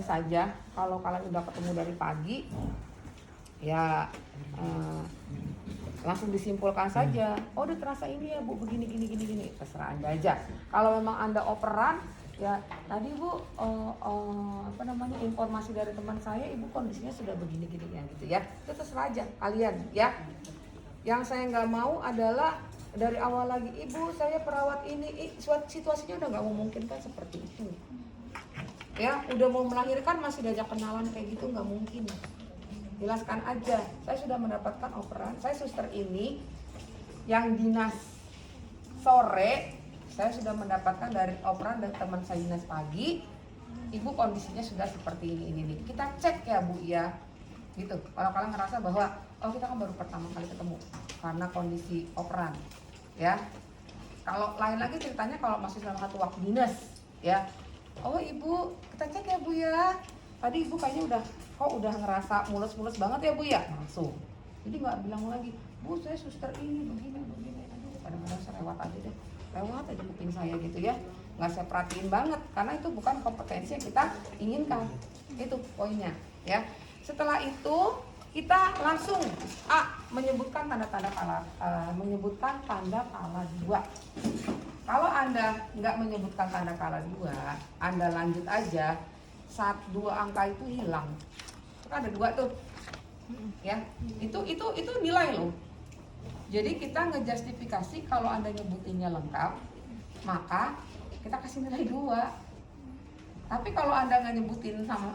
saja. Kalau kalian udah ketemu dari pagi ya langsung disimpulkan saja. Oh, udah terasa ini ya Bu, begini gini, terserah Anda aja. Kalau memang Anda operan ya tadi Bu informasi dari teman saya, Ibu kondisinya sudah begini ya gitu ya. Itu terserah aja kalian ya. Yang saya nggak mau adalah dari awal lagi, Ibu saya perawat ini, situasinya udah nggak memungkinkan seperti itu. Ya, udah mau melahirkan masih diajak kenalan kayak gitu, nggak mungkin. Jelaskan aja, saya sudah mendapatkan operan, saya suster ini yang dinas sore, saya sudah mendapatkan dari operan dari teman saya dinas pagi. Ibu kondisinya sudah seperti ini. Kita cek ya Bu ya, gitu. Kalau kalian ngerasa bahwa oh kita kan baru pertama kali ketemu karena kondisi operan, ya. Kalau lain lagi ceritanya kalau masih dalam satu waktu dinas, ya. Oh Ibu, kita cek ya Bu ya. Tadi Ibu kayaknya udah ngerasa mulus-mulus banget ya Bu ya, langsung. Jadi nggak bilang lagi, Bu saya suster ini begini. Aduh, kadang-kadang saya lewat aja kuping saya gitu ya. Nggak saya perhatiin banget karena itu bukan kompetensi yang kita inginkan. Itu poinnya ya. Setelah itu kita langsung menyebutkan tanda-tanda kala 2. Kalau Anda nggak menyebutkan tanda kala 2, Anda lanjut aja, 2 angka itu hilang. Kan ada 2 tuh. Ya. Itu nilai loh. Jadi kita ngejustifikasi kalau Anda nyebutinnya lengkap, maka kita kasih nilai 2. Tapi kalau Anda nggak nyebutin sama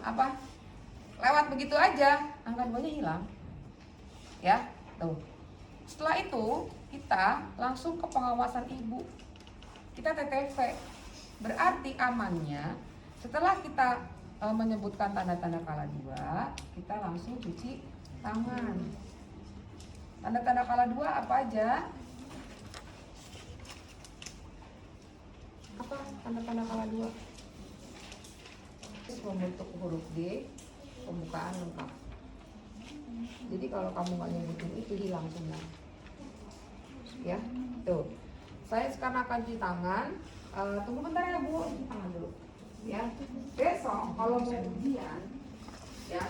lewat begitu aja, angka 2-nya hilang. Ya, tuh. Setelah itu, kita langsung ke pengawasan Ibu. Kita TTV, berarti amannya setelah kita menyebutkan tanda-tanda kala 2, kita langsung cuci tangan. Tanda-tanda kala 2 apa aja? Apa tanda-tanda kala 2? Terus membentuk huruf D, pembukaan lengkap. Jadi kalau kamu nggak nyebutin itu hilang semua. Ya, tuh. Saya sekarang akan cuci tangan. Tunggu bentar ya Bu, cuci tangan dulu. Ya, besok kalau mau ujian, ya.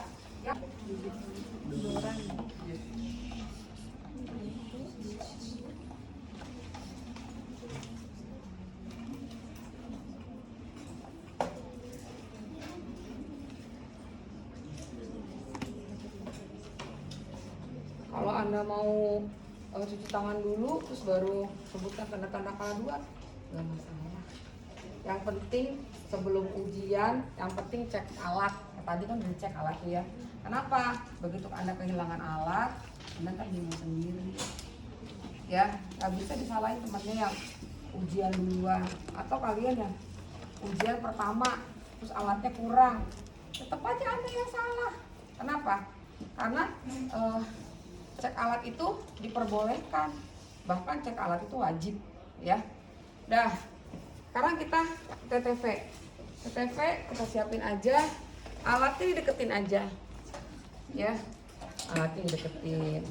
Kalau Anda mau cuci tangan dulu, terus baru sebutkan tanda-tanda kala 2, nggak masalah. Yang penting sebelum ujian, yang penting cek alat. Tadi kan udah cek alat tuh ya. Kenapa? Begitu Anda kehilangan alat, Anda kan bingung sendiri. Ya, nggak bisa disalahin temannya yang ujian duluan, atau kalian yang ujian pertama, terus alatnya kurang. Tetap aja Anda yang salah. Kenapa? Karena cek alat itu diperbolehkan, bahkan cek alat itu wajib ya. Dah, sekarang kita TTV kita siapin aja, alatnya dideketin aja ya, alatnya dideketin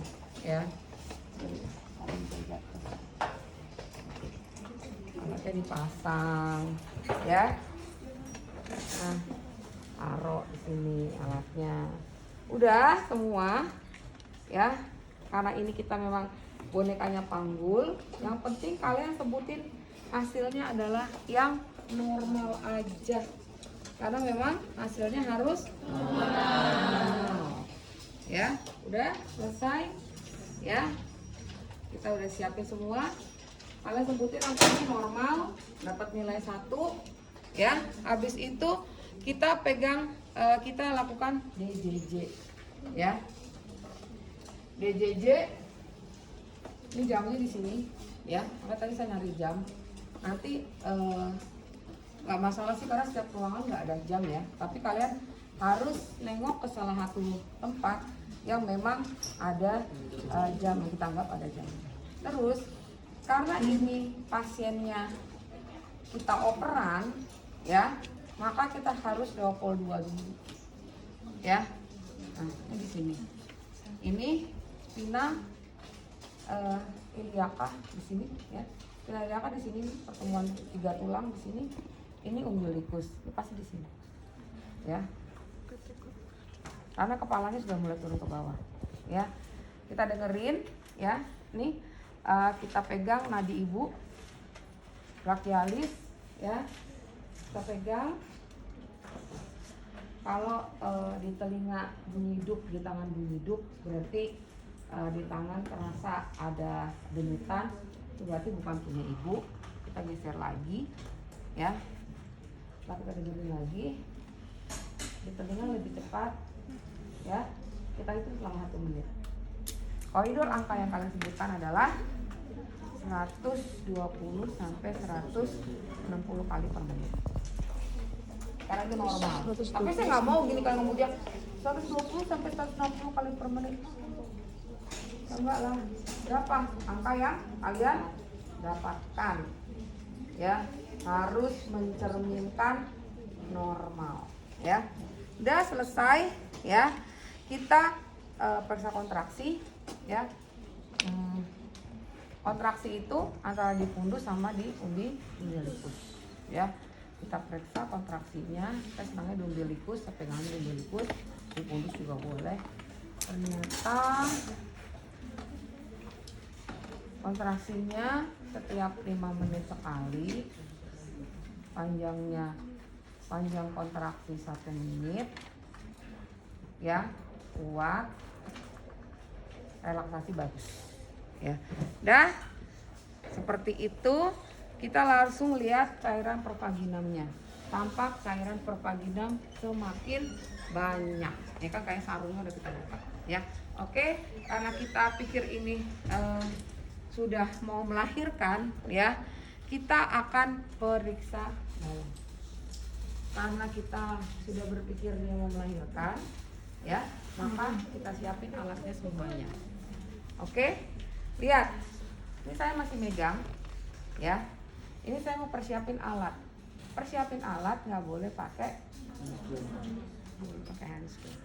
ya, alatnya dipasang ya. Nah, taruh di sini alatnya, udah semua ya. Karena ini kita memang bonekanya panggul, yang penting kalian sebutin hasilnya adalah yang normal aja. Karena memang hasilnya harus normal. Ya, udah selesai. Ya. Kita udah siapin semua. Kalian sebutin angkanya normal, dapat nilai 1. Ya, habis itu kita pegang kita lakukan DJJ. Ya. DJJ ini jamnya di sini ya. Maka tadi saya nyari jam. Nanti nggak masalah sih karena setiap ruangan nggak ada jam ya. Tapi kalian harus nengok ke salah satu tempat yang memang ada jam, kita anggap ada jam. Terus karena ini pasiennya kita operan ya, maka kita harus level 2 dulu ya. Nah, ini di sini. Ini Pina iliaka di sini ya. Pina iliaka di sini, pertemuan 3 tulang di sini. Ini umbilikus, ini pasti di sini. Ya. karena kepalanya sudah mulai turun ke bawah. Ya, kita dengerin ya. Nih kita pegang nadi ibu, brachialis ya. Kita pegang. Kalau di telinga bunyi duk, di tangan bunyi duk, berarti di tangan terasa ada denyutan, itu berarti bukan punya ibu. Kita geser lagi ya. Setelah kita dengerin lagi, di telinga lebih cepat ya. Kita hitung selama 1 menit. Koridor angka yang kalian sebutkan adalah 120 sampai 160 kali per menit. Karena itu normal. Tapi saya nggak mau gini kalau ngomong dia 120 sampai 160 kali per menit. Ya enggak lah. Berapa angka yang kalian dapatkan? Ya, harus mencerminkan normal. Ya, udah selesai. Ya, kita periksa kontraksi. Ya, kontraksi itu antara di pundus sama di umbilikus. Ya. Kita periksa kontraksinya, kita senangnya di umbilikus, saya pegangin di umbilikus, di pundus juga boleh. Ternyata kontraksinya setiap 5 menit sekali, panjang kontraksi 1 menit, ya, kuat, relaksasi bagus, ya. Dah, seperti itu. Kita langsung lihat cairan pervaginamnya. Tampak cairan pervaginam semakin banyak. Ya kan kayak sarungnya udah kita buka. Ya, oke. Karena kita pikir ini sudah mau melahirkan, ya, kita akan periksa dalam. Karena kita sudah berpikir dia mau melahirkan, ya, maka kita siapin alatnya semuanya. Oke, lihat. Ini saya masih megang, ya. Ini saya mau persiapin alat. Persiapin alat nggak boleh pakai handscreen.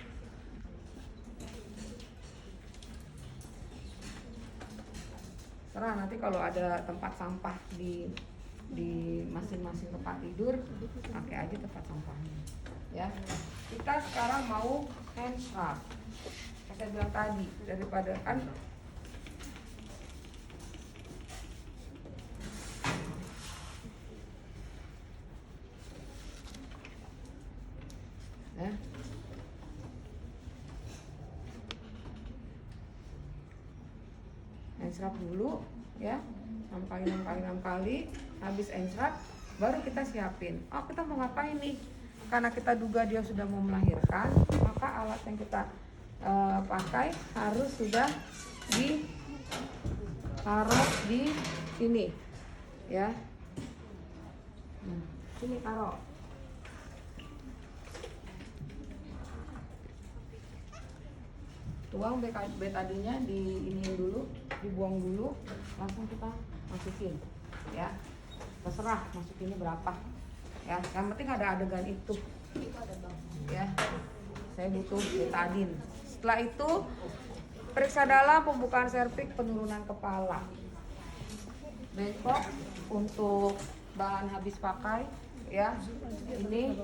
Serah nanti kalau ada tempat sampah di masing-masing tempat tidur, pakai aja tempat sampahnya. Ya. Kita sekarang mau hand scrub. Saya bilang tadi, daripada kan ya. Ensrap dulu ya, 6 kali. Habis ensrap baru kita siapin. Oh, kita mau ngapain nih? Karena kita duga dia sudah mau melahirkan, maka alat yang kita pakai harus sudah ditaruh di sini ya. Sini taruh. Tuang betadinnya diiniin dulu, dibuang dulu, langsung kita masukin ya. Terserah masukinnya berapa ya, yang penting ada adegan itu ya. Saya butuh betadin. Setelah itu periksa dalam, pembukaan serviks, penurunan kepala, bengkok untuk bahan habis pakai ya. Ini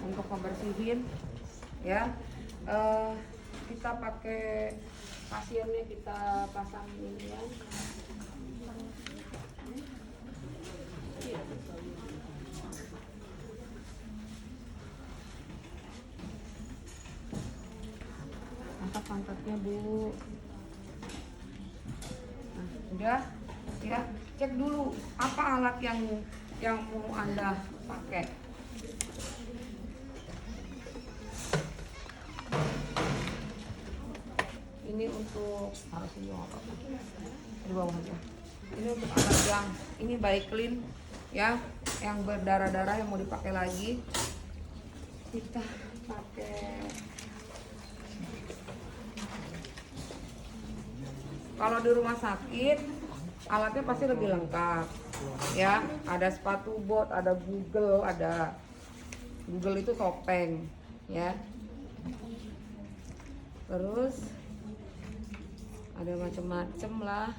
untuk membersihin ya. Kita pakai pasiennya, kita pasang ini ya. Angkat pantatnya Bu. Nah, udah ya. Cek dulu apa alat yang mau Anda pakai. Ini untuk harus ini apa? Di bawah aja. Ini untuk alat yang ini Baiklin ya, yang berdarah-darah yang mau dipakai lagi. Kita pakai. Kalau di rumah sakit alatnya pasti lebih lengkap ya. Ada sepatu bot, ada Google itu topeng ya. Terus ada macam-macam lah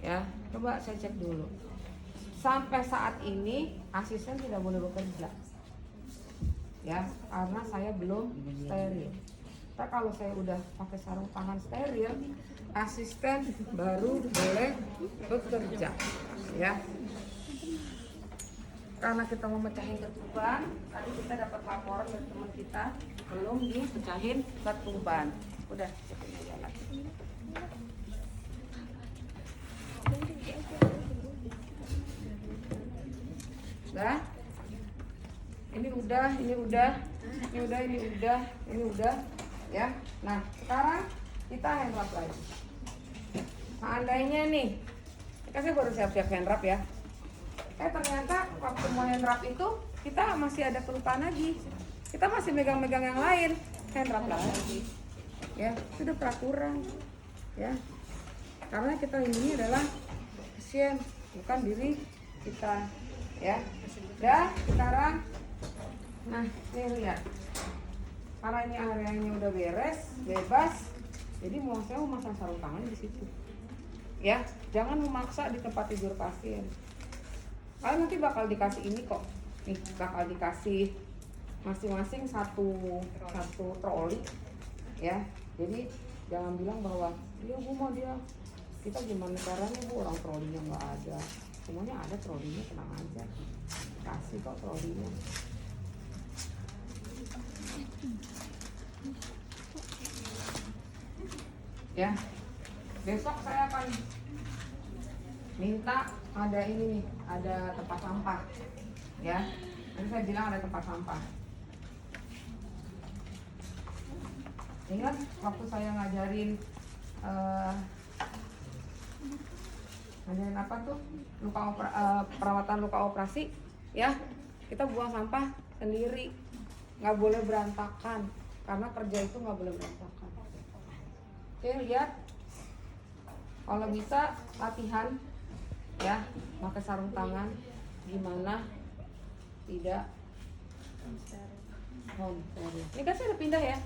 ya. Coba saya cek dulu. sampai saat ini asisten tidak boleh bekerja, ya, karena saya belum steril. Tapi kalau saya udah pakai sarung tangan steril, asisten baru boleh bekerja, ya. Karena kita mau mecahin ketuban, tadi kita dapat laporan dari teman kita belum dipecahin ketuban. Udah, cepat jalan. Udah, ini udah, ya. Nah, sekarang kita hand wrap lagi. Seandainya nih, saya baru siap-siap hand wrap ya. Ternyata waktu mau hand wrap itu kita masih ada kelupaan lagi. Kita masih megang-megang yang lain, hand wrap lagi. Ya, sudah peraturan. Ya. Karena kita ini adalah pasien, bukan diri kita, ya. Udah, sekarang nah, ini lihat. Karena ini areanya udah beres, bebas. Jadi saya mau masang sarung tangan di situ. Ya, jangan memaksa di tempat tidur pasien. Kalian nanti bakal dikasih ini kok. Nih, bakal dikasih masing-masing satu troli. Ya. Jadi jangan bilang bahwa dia Bu mau dia. Kita gimana caranya Bu, orang trolinya nggak ada. Semuanya ada trolinya, tenang aja. Kasih kok trolinya. Ya. Besok saya akan minta ada ini nih, ada tempat sampah, ya. Nanti saya bilang ada tempat sampah. Ingat waktu saya ngajarin apa tuh, perawatan luka operasi, ya. Kita buang sampah sendiri, nggak boleh berantakan, karena kerja itu nggak boleh berantakan. Oke, lihat, kalau bisa latihan. Ya, pakai sarung tangan gimana tidak ini kan saya udah pindah ya.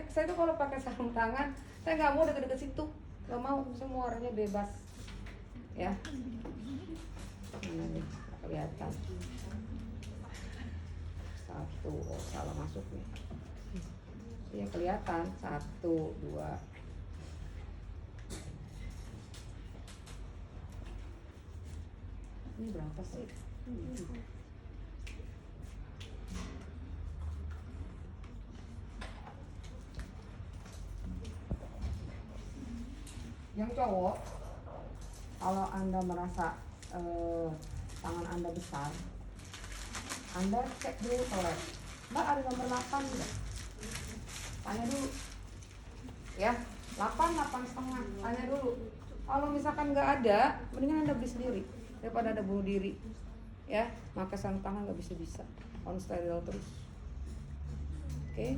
Saya tuh kalau pakai sarung tangan saya nggak mau deket-deket situ, nggak mau, semua orangnya bebas, ya. Mana nih, kelihatan satu, oh salah masuk nih, ya kelihatan 1, 2. Ini berapa sih? Yang cowok, kalau Anda merasa tangan Anda besar, Anda cek dulu toilet. Mbak, ada nomor 8 enggak? Tanya dulu. Ya, 8,5. Tanya dulu. Kalau misalkan nggak ada, mendingan Anda beli sendiri daripada ada bunuh diri, ya. Maka sarung tangan nggak bisa on steril terus. Oke,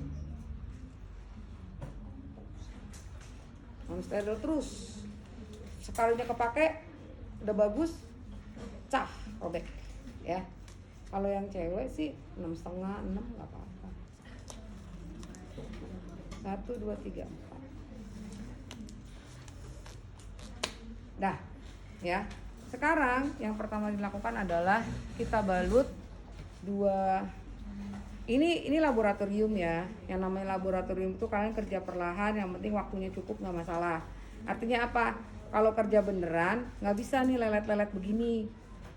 on steril terus. Sekalinya kepake udah bagus, cah, robek, ya. Kalau yang cewek sih 6,5, 6 nggak apa-apa. 1, 2, 3, 4. Dah, ya. Sekarang yang pertama dilakukan adalah kita balut 2. Ini laboratorium ya. Yang namanya laboratorium itu kalian kerja perlahan, yang penting waktunya cukup, nggak masalah. Artinya apa? Kalau kerja beneran nggak bisa nih lelet-lelet begini.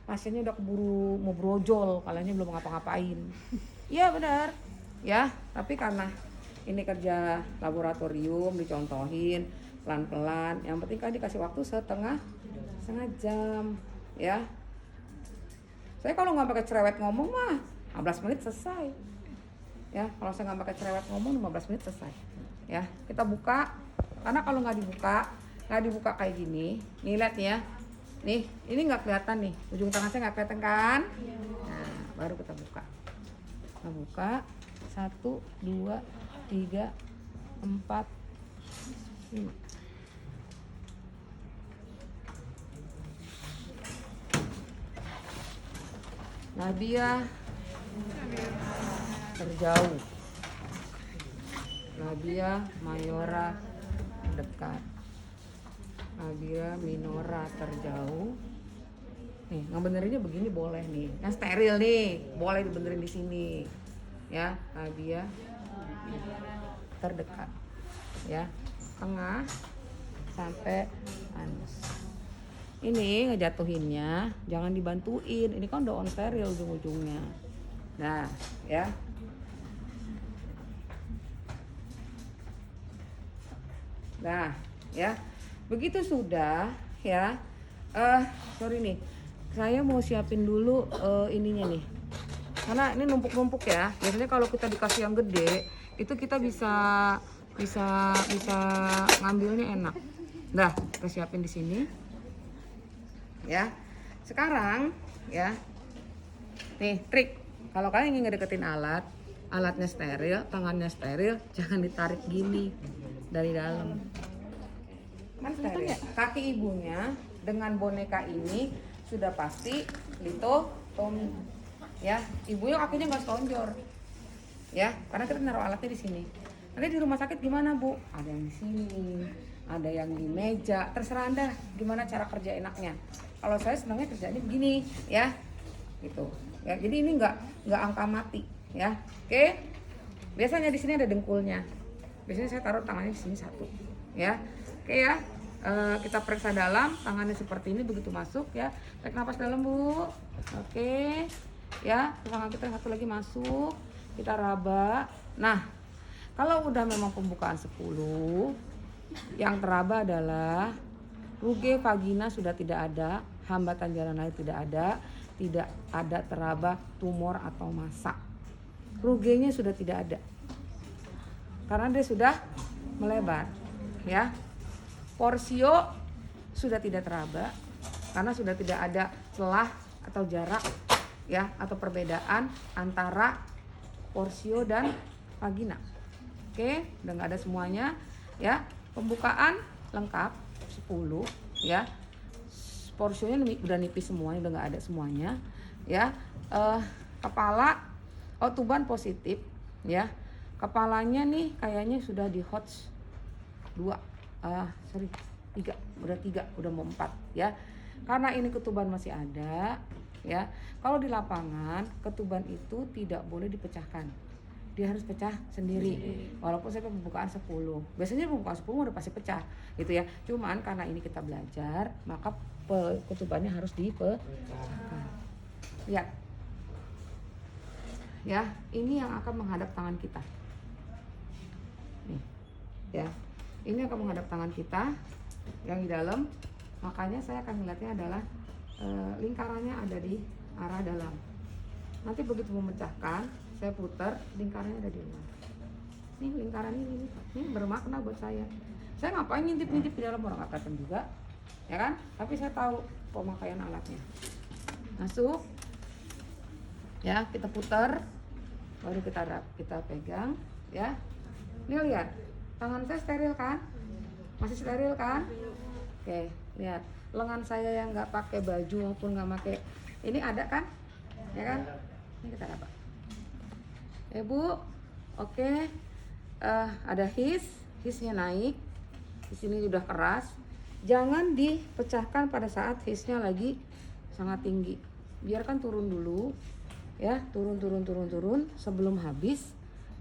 Pasiennya udah keburu mau brojol, kaliannya belum ngapa-ngapain. Iya benar, ya. Tapi karena ini kerja laboratorium, dicontohin pelan-pelan. Yang penting kan dikasih waktu setengah jam, ya. Saya kalau nggak pakai cerewet ngomong mah 15 menit selesai, ya. Kalau saya nggak pakai cerewet ngomong 15 menit selesai, ya. Kita buka, karena kalau nggak dibuka kayak gini, nih lihat ya, nih ini nggak kelihatan nih, ujung tangan saya nggak kelihatan kan? Nah, baru kita buka. Kita buka 1, 2, 3, 4, 5. Labia terjauh, labia mayora dekat, labia minora terjauh, Nih, ngebenerinnya begini boleh nih. Yang steril nih, boleh dibenerin di sini. Ya, labia terdekat. Ya, tengah sampai anus. Ini ngejatuhinnya jangan dibantuin. Ini kan udah on steril ujung-ujungnya. Nah, ya. Nah, ya. Begitu sudah, ya. Sorry nih. Saya mau siapin dulu ininya nih. Karena ini numpuk-numpuk ya. Biasanya kalau kita dikasih yang gede, itu kita bisa ngambilnya enak. Nah, kita siapin di sini. Ya. Sekarang, ya. Nih, trik. Kalau kalian ingin ngedeketin alatnya steril, tangannya steril, jangan ditarik gini dari dalam. Kan steril. Kaki ibunya dengan boneka ini sudah pasti litotomi. Ya, ibunya kakinya nggak selonjor. Ya, karena kita naruh alatnya di sini. Nanti di rumah sakit gimana, Bu? Ada yang di sini, ada yang di meja. Terserah Anda gimana cara kerja enaknya. Kalau saya senangnya kerjanya begini, ya. Gitu. Ya, jadi ini nggak angka mati, ya. Oke. Biasanya di sini ada dengkulnya. Biasanya saya taruh tangannya di sini satu, ya. Oke ya. Kita periksa dalam, tangannya seperti ini begitu masuk ya. Tarik nafas dalam, Bu. Oke. Ya, tangan kita satu lagi masuk. Kita raba. Nah, kalau udah memang pembukaan 10, yang teraba adalah ruge vagina sudah tidak ada, hambatan jalan air tidak ada teraba tumor atau massa. Rugenya sudah tidak ada. Karena dia sudah melebar, ya. Porsio sudah tidak teraba karena sudah tidak ada celah atau jarak, ya, atau perbedaan antara porsio dan vagina. Oke, udah nggak ada semuanya, ya. Pembukaan lengkap 10, ya. Porsionya udah nipis semuanya, udah nggak ada semuanya, ya. Kepala tuban positif, ya. Kepalanya nih kayaknya sudah di HOTS 2. 3, udah mau 4, ya. Karena ini ketuban masih ada, ya. Kalau di lapangan ketuban itu tidak boleh dipecahkan. Dia harus pecah sendiri. Walaupun saya pembukaan 10. Biasanya pembukaan 10 udah pasti pecah, gitu ya. Cuman karena ini kita belajar, maka ketubannya harus dipecahkan. Lihat. Ya, ini yang akan menghadap tangan kita. Nih. Ya. Ini akan menghadap tangan kita yang di dalam, makanya saya akan melihatnya adalah lingkarannya ada di arah dalam. Nanti begitu memecahkan, saya putar, lingkarannya ada di luar. Nih lingkaran ini bermakna buat saya. Saya ngapain ngintip-ngintip di dalam, orang akan juga, ya kan? Tapi saya tahu pemakaian alatnya. Masuk, ya, kita putar, baru kita pegang, ya. Ini lihat. Tangan saya steril kan? Masih steril kan? Oke, lihat. Lengan saya yang nggak pakai baju maupun nggak pakai ini ada kan? Ya kan? Ini kita dapat. Bu. Oke. Ada hisnya naik. Di sini sudah keras. Jangan dipecahkan pada saat hisnya lagi sangat tinggi. Biarkan turun dulu. Ya, turun sebelum habis.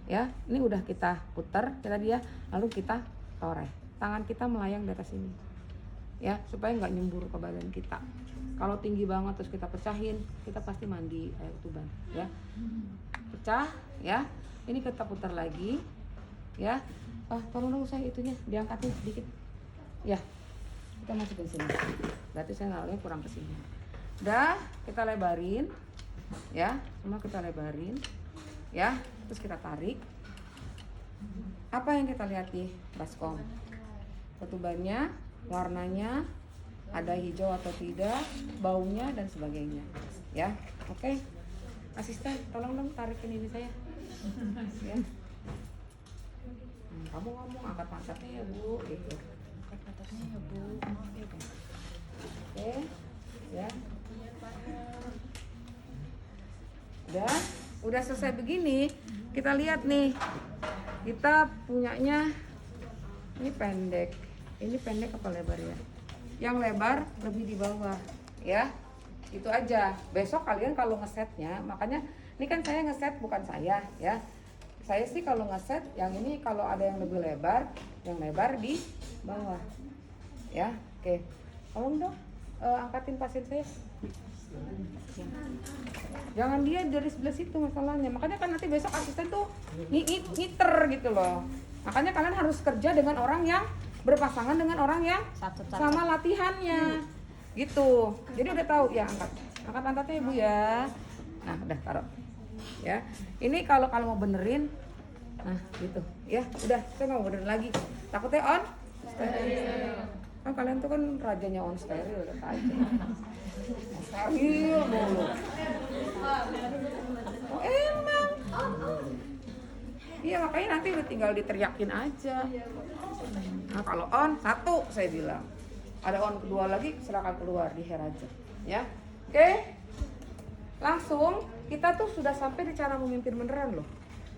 Ya, ini udah kita putar kita dia, lalu kita toreh. Tangan kita melayang di atas ini, ya, supaya nggak nyembur ke badan kita. Kalau tinggi banget terus kita pecahin, kita pasti mandi air tuban, ya. Pecah, ya. Ini kita putar lagi, ya. Tolong dong saya itunya diangkatin sedikit, ya. Kita masukin sini. Berarti saya naruhnya kurang ke sini. Udah, kita lebarin, ya. Semua kita lebarin, ya. Terus kita tarik. Apa yang kita lihat di baskom? Ketubannya, warnanya, ada hijau atau tidak, baunya dan sebagainya. Ya, oke. Asisten, tolong dong tarikin ini saya. Ya. Kamu ngomong angkat pantatnya ya Bu, gitu. Angkat pantatnya ya Bu. Oke, ya. Udah selesai begini, kita lihat nih, kita punyanya ini pendek apa lebar ya? Yang lebar lebih di bawah, ya. Itu aja. Besok kalian kalau ngesetnya, makanya ini kan saya ngeset bukan saya ya. Saya sih kalau ngeset yang ini kalau ada yang lebih lebar, yang lebar di bawah. Ya, oke. Tolong dong angkatin pasien saya. Ya. Jangan dia dari sebelah situ masalahnya. Makanya kan nanti besok asisten tuh ngiter gitu loh. Makanya kalian harus kerja dengan orang yang berpasangan dengan orang yang sama latihannya. Gitu. Jadi udah tahu ya angkat pantatnya Ibu ya. Nah, udah taruh. Ya. Ini kalau mau benerin nah, gitu. Ya, udah. Saya nggak mau benerin lagi. Takutnya on steril. Kan kalian tuh kan rajanya on steril udah aja. Steril mulu. Oh, emang. Iya, makanya nanti udah tinggal diteriakin aja. Nah, kalau on satu saya bilang. Ada on kedua lagi, silakan keluar di hair aja. Ya. Oke. Langsung kita tuh sudah sampai di cara memimpin beneran loh.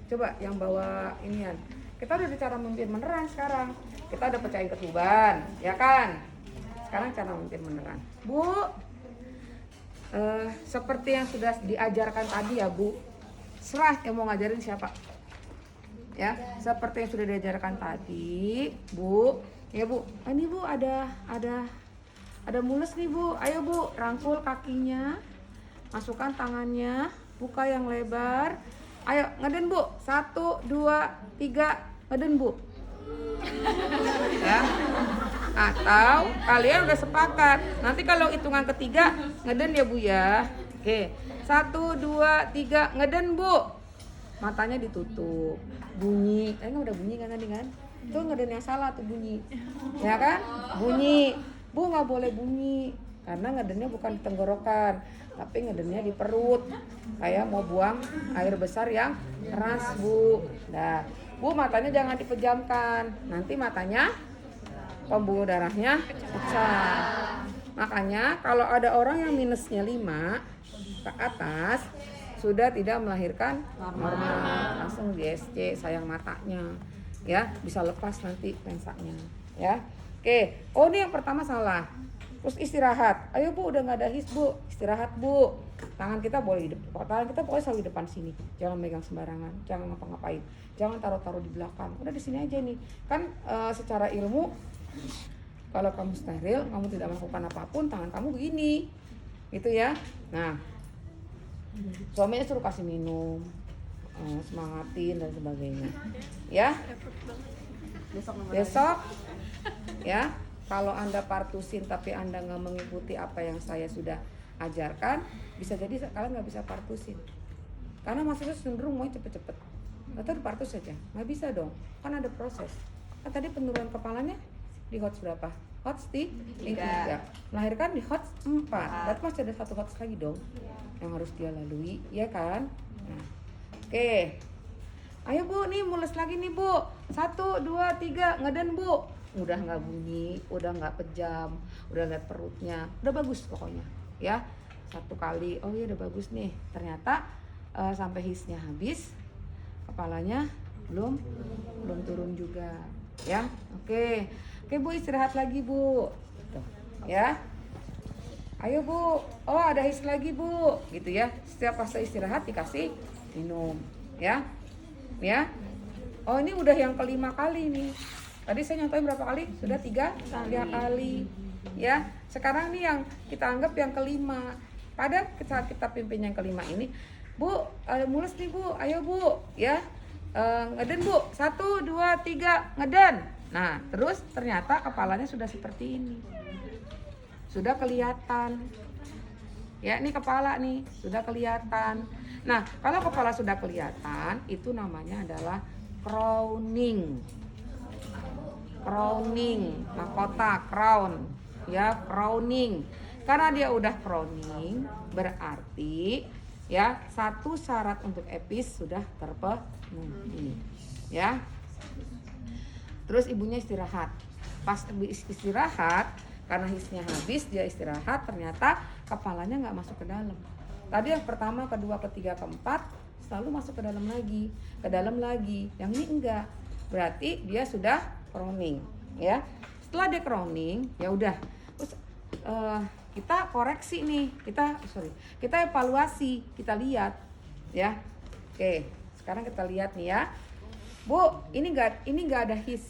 Coba yang bawa inian. Kita udah di cara memimpin beneran sekarang. Kita udah pecahin ketuban, ya kan? Sekarang cara memimpin beneran. Bu, seperti yang sudah diajarkan tadi ya Bu. Serah yang mau ngajarin siapa. Ya, seperti yang sudah diajarkan tadi, Bu. Ya Bu, ini Bu ada mulus nih Bu. Ayo Bu, rangkul kakinya. Masukkan tangannya, buka yang lebar. Ayo, ngeden Bu. 1, 2, 3, ngeden Bu. Ya. Atau kalian udah sepakat. Nanti kalau hitungan ketiga ngeden ya Bu ya. Oke. 1, 2, 3, ngeden Bu. Matanya ditutup. Bunyi. Udah bunyi kan tadi kan? Itu ngeden yang salah tuh bunyi. Ya kan? Bunyi. Bu nggak boleh bunyi. Karena ngedennya bukan di tenggorokan, tapi ngedennya di perut. Kayak mau buang air besar yang keras Bu. Nah, Bu matanya jangan dipejamkan. Nanti matanya pembuluh darahnya pecah. Makanya kalau ada orang yang minusnya 5 ke atas sudah tidak melahirkan normal, langsung di SC, sayang matanya. Ya, bisa lepas nanti lensanya. Ya. Oke. Oh, ini yang pertama salah. Terus istirahat. Ayo Bu, udah nggak ada his Bu, istirahat Bu. Tangan kita boleh di depan, tangan kita pokoknya selalu di depan sini. Jangan megang sembarangan, jangan ngapa-ngapain, jangan taruh-taruh di belakang. Udah di sini aja nih. Kan secara ilmu, kalau kamu steril, kamu tidak melakukan apapun, tangan kamu begini, gitu ya. Nah, suaminya suruh kasih minum, semangatin dan sebagainya. Ya. Besok, ya. Kalau Anda partusin tapi Anda nggak mengikuti apa yang saya sudah ajarkan, bisa jadi kalian nggak bisa partusin. Karena maksudnya cenderung mau cepet-cepet. Atau dipartus saja, nggak bisa dong. Kan ada proses. Kan tadi penurunan kepalanya di HOTS berapa? HOTS di 3. Melahirkan di HOTS 4. Berarti masih ada 1 HOTS lagi dong yang harus dia lalui, ya kan? Nah, oke. Ayo Bu, nih mulus lagi nih Bu. 1, 2, 3, ngeden Bu. Udah nggak bunyi, udah nggak pejam, udah lihat perutnya, udah bagus pokoknya, ya. 1 kali, oh iya udah bagus nih. Ternyata sampai hisnya habis, kepalanya belum turun juga, ya. Oke Bu, istirahat lagi Bu. Tuh, ya. Ayo Bu, oh ada his lagi Bu, gitu ya. Setiap fase istirahat dikasih minum, ya. Ya. Oh ini udah yang kelima kali nih. Tadi saya nyontohin berapa kali? Sudah 3 kali. Ya, sekarang nih yang kita anggap yang kelima. Pada saat kita pimpin yang kelima ini, Bu, mulus nih Bu, ayo Bu, ya. Ngeden Bu, 1, 2, 3, ngeden. Nah, terus ternyata kepalanya sudah seperti ini. Sudah kelihatan. Ya, ini kepala nih, sudah kelihatan. Nah, kalau kepala sudah kelihatan, itu namanya adalah crowning. Crowning, mahkota, crown, ya, crowning. Karena dia udah crowning, berarti ya 1 syarat untuk epis sudah terpenuhi, ya. Terus ibunya istirahat. Pas istirahat, karena hisnya habis, dia istirahat, ternyata kepalanya nggak masuk ke dalam. Tadi yang pertama, kedua, ketiga, keempat selalu masuk ke dalam lagi. Yang ini enggak. Berarti dia sudah crowning, ya. Setelah dia crowning, ya udah. Terus kita koreksi nih, kita evaluasi, kita lihat ya. Oke, sekarang kita lihat nih ya. Bu, ini nggak ada his.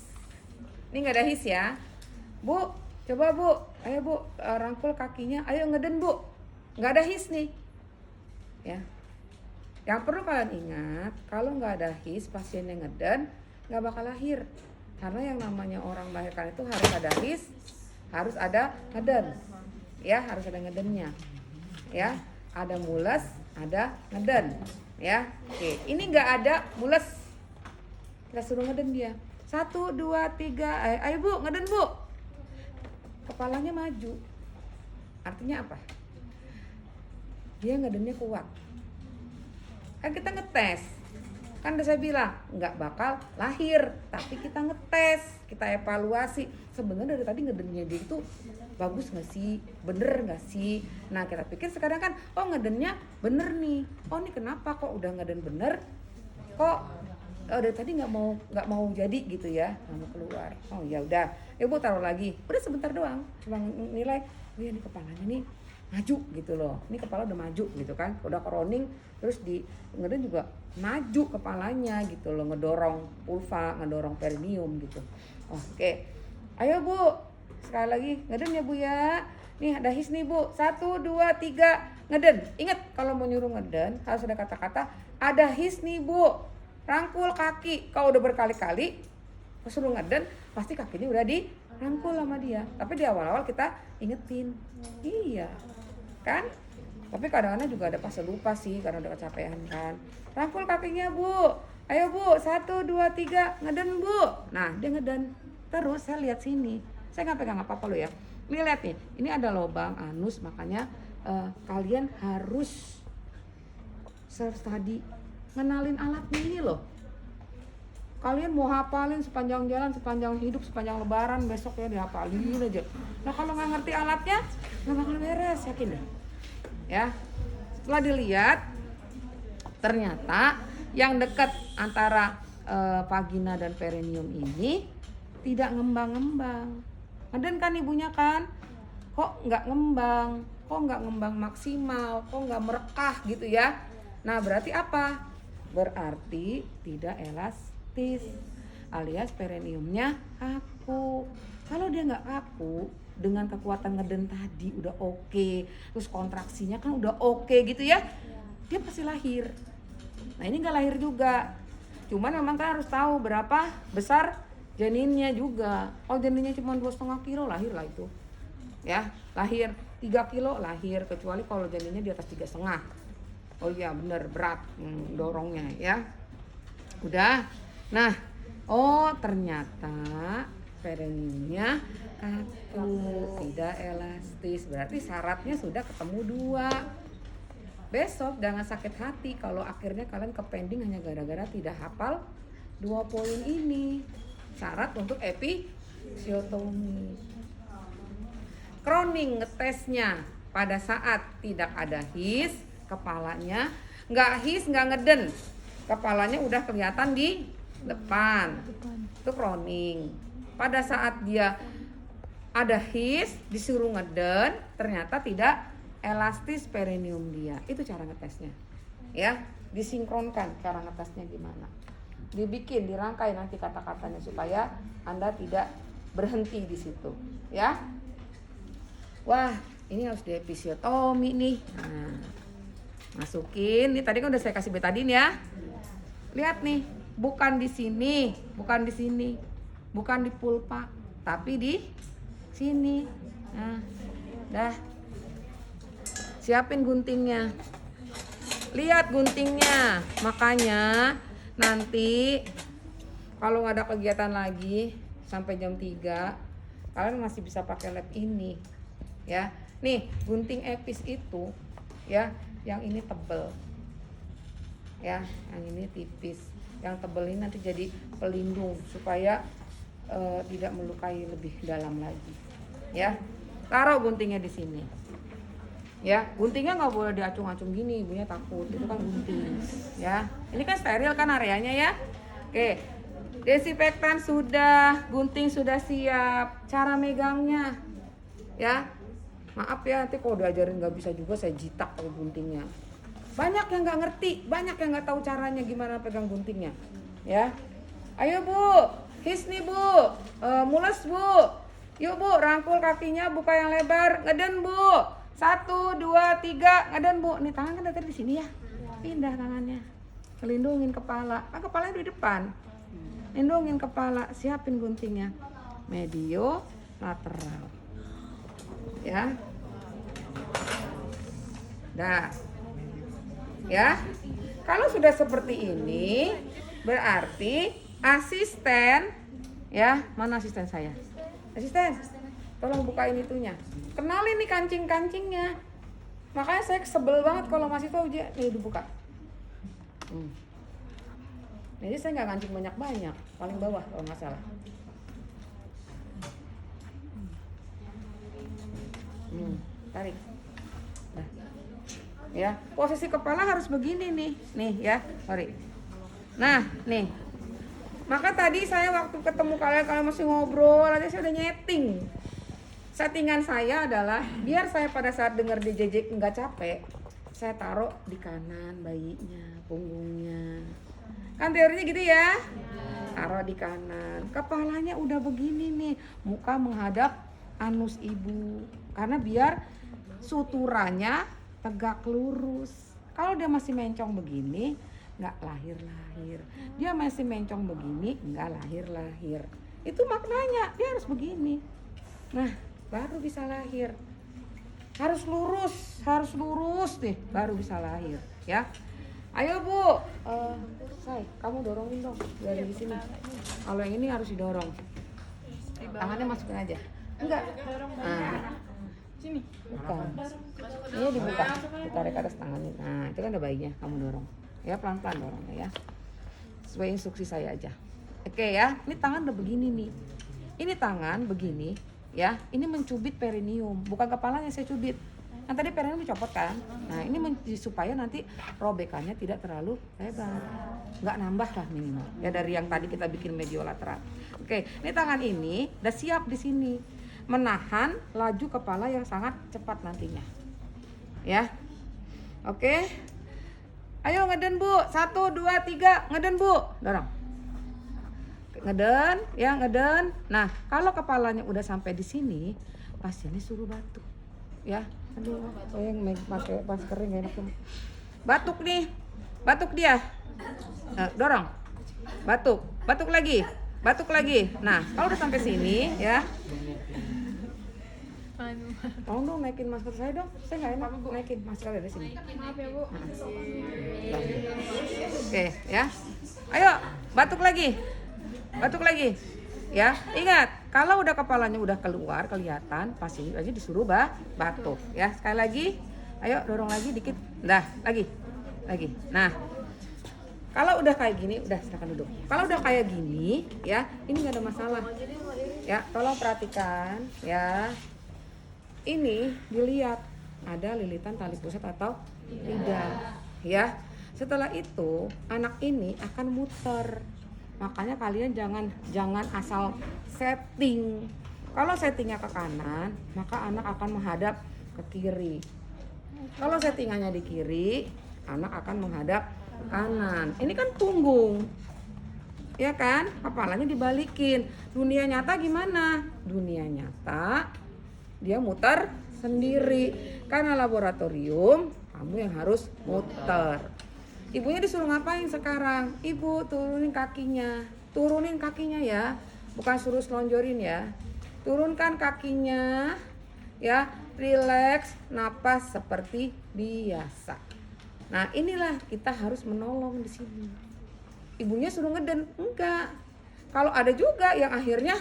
Ini nggak ada his ya. Bu, coba Bu, ayo Bu, rangkul kakinya, ayo ngeden Bu. Nggak ada his nih. Ya. Yang perlu kalian ingat, kalau nggak ada his, pasien yang ngeden nggak bakal lahir. Karena yang namanya orang melahirkan itu harus ada his, harus ada ngeden. Ya, harus ada ngedennya. Ya, ada mules, ada ngeden. Ya, oke. Ini nggak ada mules, kita suruh ngeden dia. 1, 2, 3, ayo Bu, ngeden Bu. Kepalanya maju. Artinya apa? Dia ngedennya kuat. Kan kita ngetes. Kan udah saya bilang nggak bakal lahir, tapi kita ngetes, kita evaluasi. Sebenarnya dari tadi ngedennya dia itu bagus nggak sih, bener nggak sih? Nah kita pikir sekarang kan, oh ngedennya bener nih. Oh ini kenapa kok udah ngeden bener? Kok dari tadi nggak mau jadi gitu ya, nggak mau keluar. Oh ya udah, Bu taruh lagi. Udah sebentar doang, cuma nilai. Oh ya ini kepalanya nih maju gitu loh. Ini kepala udah maju gitu kan, udah crowning, terus di ngeden juga maju kepalanya gitu loh, ngedorong pulva, ngedorong perineum gitu. Oke, ayo Bu, sekali lagi ngeden ya Bu ya. Nih ada his nih Bu, 1, 2, 3 ngeden. Ingat kalau mau nyuruh ngeden harus ada kata-kata ada his nih Bu, rangkul kaki. Kalau udah berkali-kali suruh ngeden pasti kakinya udah dirangkul sama dia. Tapi di awal-awal kita ingetin, iya kan? Tapi kadang-kadang juga ada pas lupa sih karena udah kecapean kan. Rangkul kakinya Bu, ayo Bu, 1, 2, 3 ngeden Bu. Nah dia ngeden terus. Saya lihat sini, saya nggak pegang apa-apa lo ya. Lihat nih, ini ada lubang anus, makanya kalian harus self study, ngenalin alatnya ini loh. Kalian mau hafalin sepanjang jalan, sepanjang hidup, sepanjang lebaran, besok ya dihafalin aja. Nah kalau nggak ngerti alatnya, nggak bakal beres, yakin deh. Ya, setelah dilihat, ternyata yang dekat antara vagina dan perineum ini tidak ngembang-ngembang. Ngeden kan ibunya kan? Kok nggak ngembang? Kok nggak ngembang maksimal? Kok nggak merekah gitu ya? Nah berarti apa? Berarti tidak elastis, alias perineumnya kaku. Kalau dia nggak kaku, dengan kekuatan ngeden tadi udah oke, terus kontraksinya kan udah oke gitu ya, dia pasti lahir. Nah ini nggak lahir juga, cuman memang kan harus tahu berapa besar janinnya juga. Oh janinnya cuma 2,5 kilo, lahir lah itu ya, lahir 3 kilo lahir, kecuali kalau janinnya di atas 3,5. Oh iya bener, berat dorongnya ya. Udah. Nah, oh ternyata perineumnya kaku, tidak elastis. Berarti syaratnya sudah ketemu 2. Besok jangan sakit hati kalau akhirnya kalian ke pending hanya gara-gara tidak hafal 2 poin ini. Syarat untuk episiotomi. Crowning ngetesnya pada saat tidak ada his, kepalanya nggak his, nggak ngeden, kepalanya udah kelihatan di depan. Itu crowning. Pada saat dia ada his, disuruh ngeden, ternyata tidak elastis perineum dia. Itu cara ngetesnya. Ya, disinkronkan cara ngetesnya gimana. Dibikin, dirangkai nanti kata-katanya supaya Anda tidak berhenti di situ, ya. Wah, ini harus di episiotomi nih. Nah, masukin. Nih tadi kan udah saya kasih betadin ya. Lihat nih, bukan di sini, bukan di sini. Bukan di pulpa, tapi di sini. Nah, dah. Siapin guntingnya. Lihat guntingnya. Makanya nanti kalau nggak ada kegiatan lagi sampai jam 3, kalian masih bisa pakai lab ini. Ya. Nih, gunting epis itu ya, yang ini tebel. Ya, yang ini tipis. Yang tebel ini nanti jadi pelindung supaya tidak melukai lebih dalam lagi. Ya, taruh guntingnya di sini. Ya, guntingnya nggak boleh diacung-acung gini, ibunya takut. Itu kan gunting. Ya, ini kan steril kan areanya ya. Oke, desinfektan sudah, gunting sudah siap. Cara megangnya, ya, Maaf ya, nanti kalau diajarin nggak bisa juga saya jitak pakai guntingnya. Banyak yang nggak ngerti, banyak yang nggak tahu caranya gimana pegang guntingnya, ya. Ayo Bu, his nih Bu, mules Bu. Yuk Bu, rangkul kakinya, buka yang lebar, ngeden Bu. 1, 2, 3, ngeden Bu. Nih tangan kan dari tadi di sini ya, pindah tangannya, kelindungin kepala, kepalanya di depan. Lindungin kepala, siapin guntingnya, medio lateral, ya. Dah, ya. Kalau sudah seperti ini, berarti asisten, ya, mana asisten saya? Asisten, tolong bukain itunya. Kenalin nih kancing-kancingnya. Makanya saya sebel banget kalau masih tahu aja, nih dibuka. Jadi saya nggak kancing banyak-banyak, paling bawah kalau nggak salah. Tarik. Nah. Ya, posisi kepala harus begini nih ya, sorry. Nah, nih. Maka tadi saya waktu ketemu kalian masih ngobrol, aja saya udah nyeting. Settingan saya adalah biar saya pada saat dengar DJ nggak capek, saya taruh di kanan bayinya, punggungnya. Kan teorinya gitu ya? Taruh di kanan. Kepalanya udah begini nih, muka menghadap anus ibu. Karena biar suturannya tegak lurus. Kalau dia masih mencong begini, nggak lahir-lahir. Dia masih mencong begini, nggak lahir-lahir. Itu maknanya, dia harus begini. Nah, baru bisa lahir. Harus lurus deh, baru bisa lahir, ya. Ayo Bu, Say, kamu dorongin dong dari di sini. Kalau yang ini harus didorong. Tangannya masukin aja. Enggak. Nah, Sini. bukan. Ini dibuka, ditarik ke atas tangannya. Nah, itu kan ada bayinya, kamu dorong. Ya pelan-pelan dorongnya ya. Sesuai instruksi saya aja. Oke ya, ini tangan udah begini nih. Ini tangan begini, ya. Ini mencubit perineum, bukan kepalanya saya cubit. Kan tadi perineum dicopot kan? Nah ini supaya nanti robekannya tidak terlalu lebar, nggak nambah lah minimal. Ya dari yang tadi kita bikin medio lateral. Oke, ini tangan ini udah siap di sini menahan laju kepala yang sangat cepat nantinya. Ya, oke. Ayo ngeden Bu, 1, 2, 3, ngeden Bu, dorong. Ngeden, ya ngeden. Nah kalau kepalanya udah sampai di sini, pasiennya suruh batuk, ya. Aduh, saya yang pakai maskernya nggak enak tuh. Batuk nih, batuk dia. Nah, dorong, batuk lagi. Nah, kalau udah sampai sini, ya. Tolong dong naikin masker saya dong. Saya nggak enak naikin masker dari sini. Maaf ya Bu. Oke, ya. Ayo, batuk lagi. Ya, ingat kalau udah kepalanya udah keluar kelihatan, pasti aja disuruh batuk ya. Sekali lagi, ayo dorong lagi dikit. Nah, lagi. Nah, kalau udah kayak gini, udah silakan duduk. Kalau udah kayak gini, ya ini nggak ada masalah. Ya, tolong perhatikan ya. Ini dilihat ada lilitan tali pusat atau tidak, ya. Setelah itu anak ini akan muter. Makanya kalian jangan asal setting. Kalau settingnya ke kanan, maka anak akan menghadap ke kiri. Kalau settingannya di kiri, anak akan menghadap kanan. Ini kan punggung, ya kan? Kepalanya dibalikin. Dunia nyata gimana? Dunia nyata dia muter sendiri. Karena laboratorium, kamu yang harus muter. Ibunya disuruh ngapain sekarang? Ibu turunin kakinya ya, bukan suruh selonjorin ya. Turunkan kakinya, ya, rileks, napas seperti biasa. Nah inilah kita harus menolong di sini. Ibunya suruh ngeden, enggak. Kalau ada juga yang akhirnya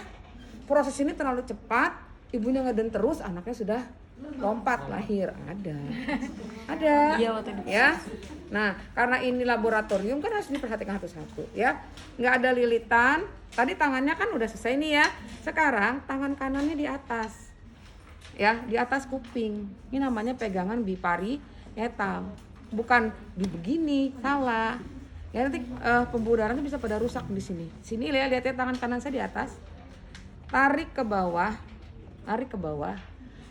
proses ini terlalu cepat, ibunya ngeden terus, anaknya sudah lompat lahir, ada ya. Nah karena ini laboratorium kan harus diperhatikan satu-satu ya. Nggak ada lilitan. Tadi tangannya kan udah selesai nih ya. Sekarang tangan kanannya di atas, ya, di atas kuping. Ini namanya pegangan biparietal, bukan di begini, salah ya. Nanti pembuluh darahnya bisa pada rusak di sini. Sini lihat ya, tangan kanan saya di atas, tarik ke bawah.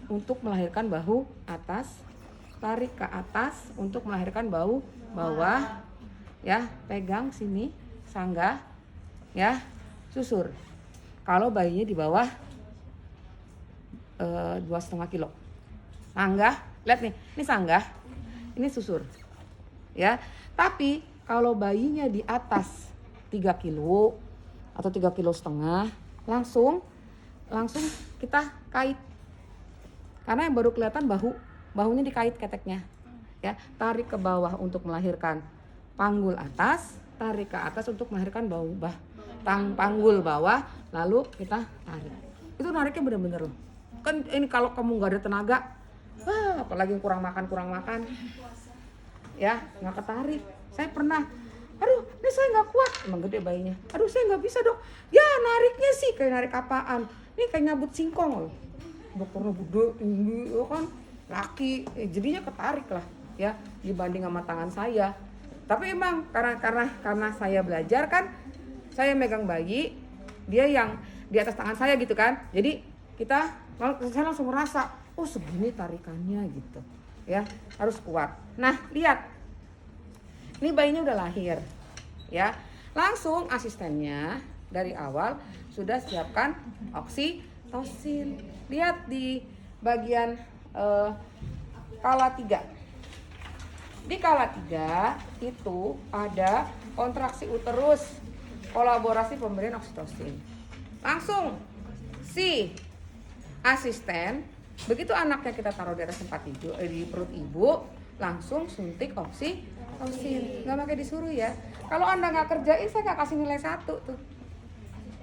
untuk melahirkan bahu atas, tarik ke atas untuk melahirkan bahu bawah, ya, pegang sini, sanggah, ya, susur. Kalau bayinya di bawah 2,5 kilo, sanggah, lihat nih, ini sanggah, ini susur, ya. Tapi kalau bayinya di atas 3 kilo atau 3,5 kilo, langsung kita kait. Karena yang baru kelihatan bahunya dikait keteknya. Ya, tarik ke bawah untuk melahirkan panggul atas, tarik ke atas untuk melahirkan panggul bawah, lalu kita tarik. Itu nariknya bener-bener loh. Kan ini kalau kamu nggak ada tenaga, apalagi kurang makan, ya nggak ketarik. Saya pernah, aduh ini saya nggak kuat, emang gede bayinya. Aduh saya nggak bisa dok. Ya nariknya sih kayak narik apaan? Ini kayak nyabut singkong loh. Dokternya gede, tinggi, kan laki, jadinya ketarik lah ya dibanding sama tangan saya. Tapi emang karena saya belajar kan, saya megang bayi, dia yang di atas tangan saya gitu kan. Jadi saya langsung merasa, oh segini tarikannya gitu ya, harus kuat. Nah lihat, ini bayinya udah lahir ya, langsung asistennya dari awal sudah siapkan oksitosin. Lihat di bagian kala 3. Di kala 3 itu ada kontraksi uterus, kolaborasi pemberian oksitosin. Langsung si asisten, begitu anaknya kita taruh di atas tempat tidur, di perut ibu, langsung suntik oksitosin. Nggak pakai disuruh ya. Kalau Anda nggak kerjain, saya nggak kasih nilai 1 tuh.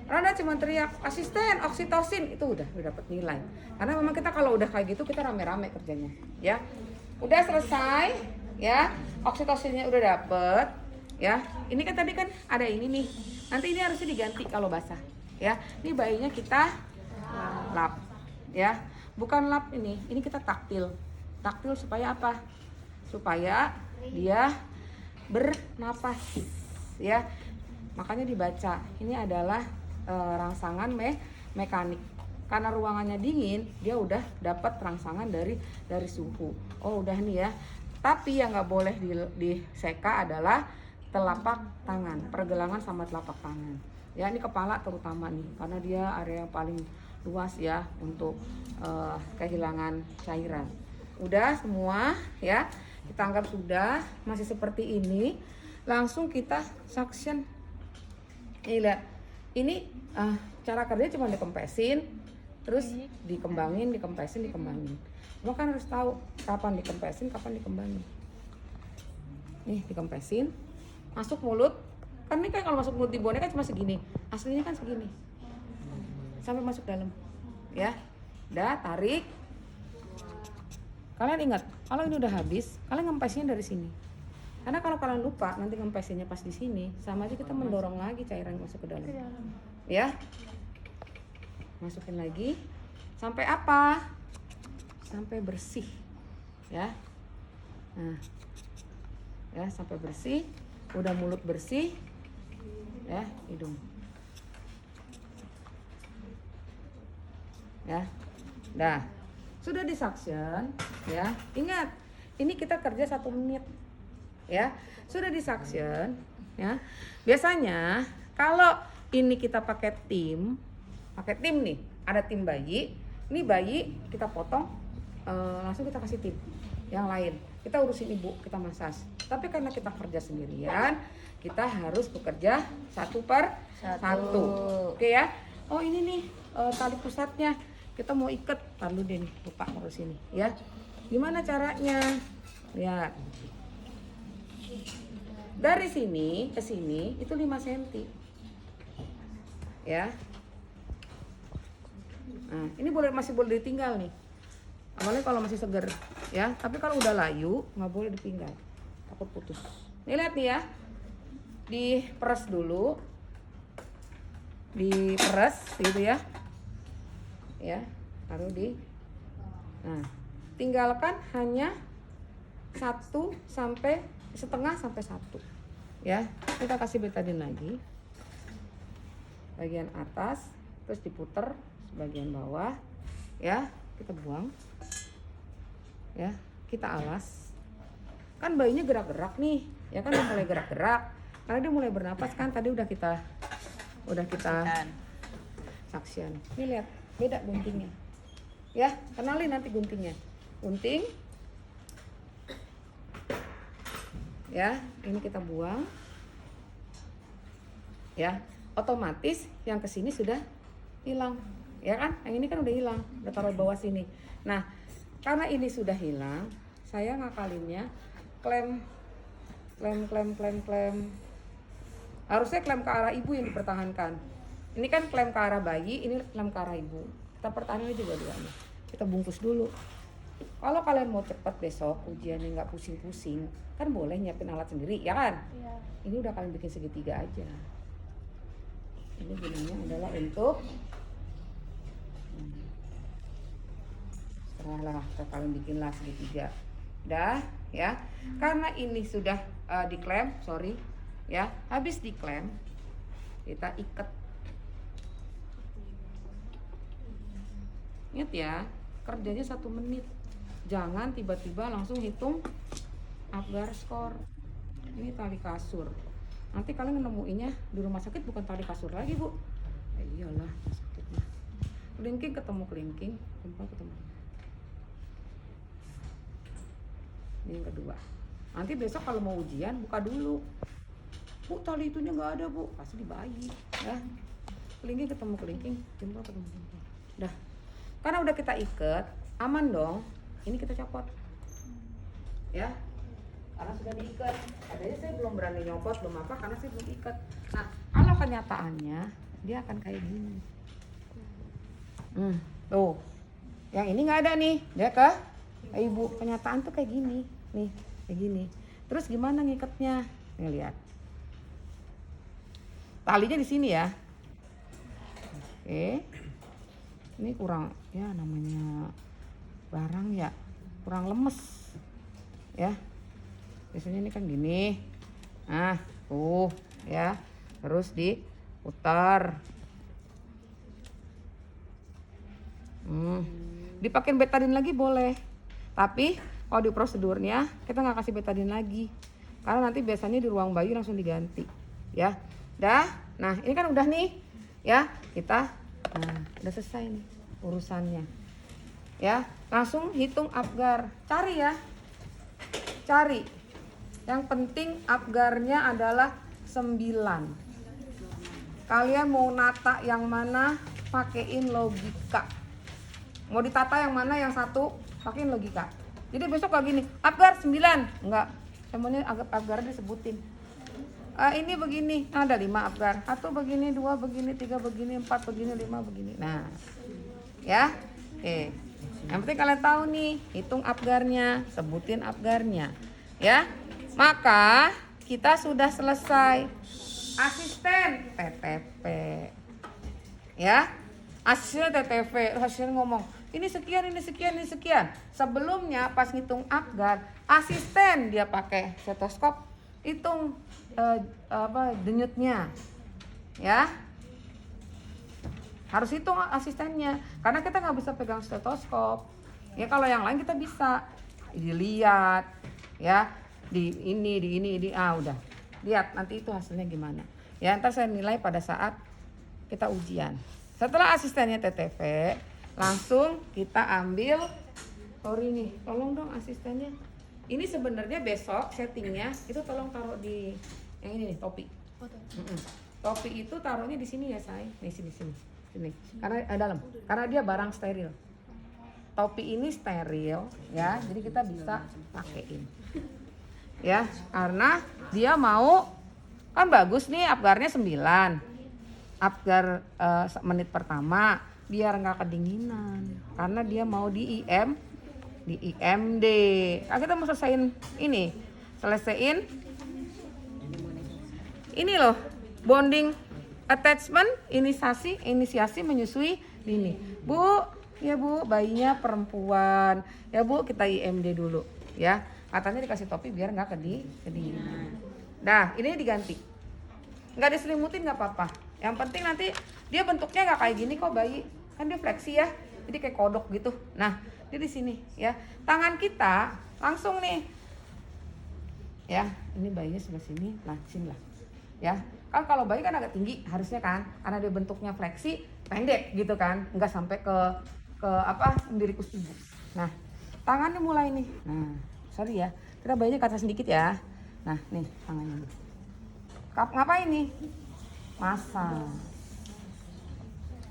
Anda cuma teriak asisten oksitosin, itu udah dapat nilai. Karena memang kita kalau udah kayak gitu kita rame-rame kerjanya, ya. Udah selesai, ya. Oksitosinnya udah dapet, ya. Ini kan tadi kan ada ini nih. Nanti ini harusnya diganti kalau basah, ya. Ini bayinya kita lap, ya. Bukan lap ini kita taktil. Taktil supaya apa? Supaya dia bernapas, ya. Makanya dibaca. Ini adalah rangsangan mekanik. Karena ruangannya dingin, dia udah dapat rangsangan dari suhu. Oh udah nih ya. Tapi yang nggak boleh diseka adalah telapak tangan, pergelangan sama telapak tangan. Ya ini kepala terutama nih, karena dia area yang paling luas ya untuk kehilangan cairan. Udah semua ya, kita anggap sudah. Masih seperti ini, langsung kita suction. Lihat, ini cara kerja cuma dikempesin, terus dikembangin. Cuma kan harus tahu kapan dikempesin, kapan dikembangin. Nih dikempesin, masuk mulut. Kan ini kan kalau masuk mulut di boneka cuma segini, aslinya kan segini, sampai masuk dalam. Ya, udah tarik. Kalian ingat, kalau ini udah habis, kalian ngempesnya dari sini. Karena kalau kalian lupa nanti ngempesinnya pas di sini, sama aja kita mendorong lagi cairan masuk ke dalam. Ya. Masukin lagi sampai apa? Sampai bersih. Ya. Nah. Ya, sampai bersih. Udah mulut bersih. Ya, hidung. Ya. Dah. Sudah disuction, ya. Ingat, ini kita kerja 1 menit. Ya, sudah disuction ya. Biasanya kalau ini kita pakai tim nih, ada tim bayi. Ini bayi kita potong, langsung kita kasih tim yang lain. Kita urusin ibu, kita masas. Tapi karena kita kerja sendirian, kita harus bekerja 1 per 1. Oke ya. Oh ini nih tali pusatnya, kita mau ikat. Lalu deh nih, lupa ngurus ini ya. Gimana caranya? Lihat. Dari sini ke sini itu 5 cm. Ya. Nah, ini masih boleh ditinggal nih. Apalagi kalau masih seger, ya. Tapi kalau udah layu nggak boleh ditinggal. Takut putus. Nih lihat nih ya. Diperes dulu. Diperes gitu ya. Ya, taruh di. Nah, tinggalkan hanya 1,5 sampai 1. Ya, kita kasih betadine lagi. Bagian atas, terus diputer bagian bawah, ya. kita buang. Ya, kita alas. Kan bayinya gerak-gerak nih, ya kan udah mulai gerak-gerak. Karena dia mulai bernapas kan, tadi udah kita saksian. Nih lihat, beda guntingnya. Ya, kenalin nanti guntingnya. Gunting. Ya, ini kita buang. Ya, otomatis yang kesini sudah hilang. Ya kan? Yang ini kan udah hilang, udah taruh bawah sini. Nah, karena ini sudah hilang, saya ngakalinnya klem. Harusnya klem ke arah ibu yang dipertahankan. Ini kan klem ke arah bayi, ini klem ke arah ibu. Kita pertahankan juga duanya. Kita bungkus dulu. Kalau kalian mau cepat besok ujiannya nggak pusing-pusing, kan boleh nyiapin alat sendiri, ya kan? Iya. Ini udah kalian bikin segitiga aja. Ini gunanya adalah untuk setelah kalian bikinlah segitiga. Dah, ya. Karena ini sudah diklem, ya. Habis diklem, kita ikat. Ingat ya, kerjanya 1 menit. Jangan tiba-tiba langsung hitung Apgar skor. Ini tali kasur. Nanti kalian nemuinnya di rumah sakit bukan tali kasur lagi, Bu. Iyalah, sakitnya. Kelingking ketemu kelingking, jempol ketemu. Ini yang kedua. Nanti besok kalau mau ujian buka dulu. Bu, tali itunya nggak ada, Bu. Pasti di bayi, ya. Kelingking ketemu kelingking, jempol ketemu jempol. Dah. Karena udah kita ikat, aman dong. Ini kita copot. Ya. Karena sudah diikat. Adanya saya belum berani nyopot, belum apa karena saya belum ikat. Nah, kalau kenyataannya dia akan kayak gini. Tuh. Yang ini nggak ada nih. Dia ke ibu. Kenyataan tuh kayak gini. Nih, kayak gini. Terus gimana ngikatnya? Nih lihat. Talinya di sini ya. Oke. Ini kurang ya namanya barang ya. Kurang lemes. Ya. Biasanya ini kan gini. Nah, tuh ya. Terus diputar. Dipakein betadine lagi boleh. Tapi kalau di prosedurnya kita nggak kasih betadine lagi. Karena nanti biasanya di ruang bayi langsung diganti. Ya. Dah. Nah, ini kan udah nih. Ya, kita udah selesai nih urusannya. Ya, langsung hitung Apgar. Cari ya. Cari. Yang penting Apgarnya adalah 9. Kalian mau nata yang mana, pakein logika. Mau ditata yang mana, yang satu, pakein logika. Jadi besok kayak gini, Apgar 9. Enggak. Semuanya Apgar disebutin. Ini begini, ada 5 Apgar. 1 begini, 2 begini, 3 begini, 4 begini, 5 begini. Nah, ya. Oke. Yang penting kalian tahu nih, hitung Apgarnya, sebutin Apgarnya. Ya. Maka kita sudah selesai. Asisten TTP. Ya. Asisten TTP, asisten ngomong, ini sekian, ini sekian, ini sekian. Sebelumnya pas ngitung Apgar, asisten dia pakai stetoskop, hitung denyutnya. Ya. Harus hitung asistennya karena kita nggak bisa pegang stetoskop. Ya kalau yang lain kita bisa dilihat ya di ini udah lihat nanti itu hasilnya gimana. Ya ntar saya nilai pada saat kita ujian. Setelah asistennya TTV langsung kita ambil nih, tolong dong asistennya. Ini sebenarnya besok settingnya itu tolong taruh di yang ini nih topi. Topi itu taruhnya di sini ya say. Nih sini. Karena dalam. Karena dia barang steril. Topi ini steril ya, jadi kita bisa pakein. Ya, karena dia mau kan bagus nih Apgarnya 9. Apgar menit pertama biar nggak kedinginan. Karena dia mau di IMD. Nah, kita mau selesaiin ini. Selesaiin ini loh, bonding attachment, inisiasi menyusui dini. Bu, ya Bu, bayinya perempuan. Ya Bu, kita IMD dulu ya. Katanya dikasih topi biar nggak kedinginan. Nah, ini diganti. Nggak diselimutin nggak apa-apa. Yang penting nanti dia bentuknya nggak kayak gini kok bayi. Kan dia fleksi ya. jadi kayak kodok gitu. Nah, dia di sini ya. Tangan kita langsung nih. Ya, ini bayinya sebelah sini, nah sini lah. Ya, kan kalau bayi kan agak tinggi harusnya kan, karena dia bentuknya fleksi pendek gitu kan, nggak sampai ke apa umbirikus ibu. Nah, tangannya mulai nih. Nah, sorry ya, kita bayinya ke atas sedikit ya. Nah, nih tangannya nih. Ngapain nih? Masak.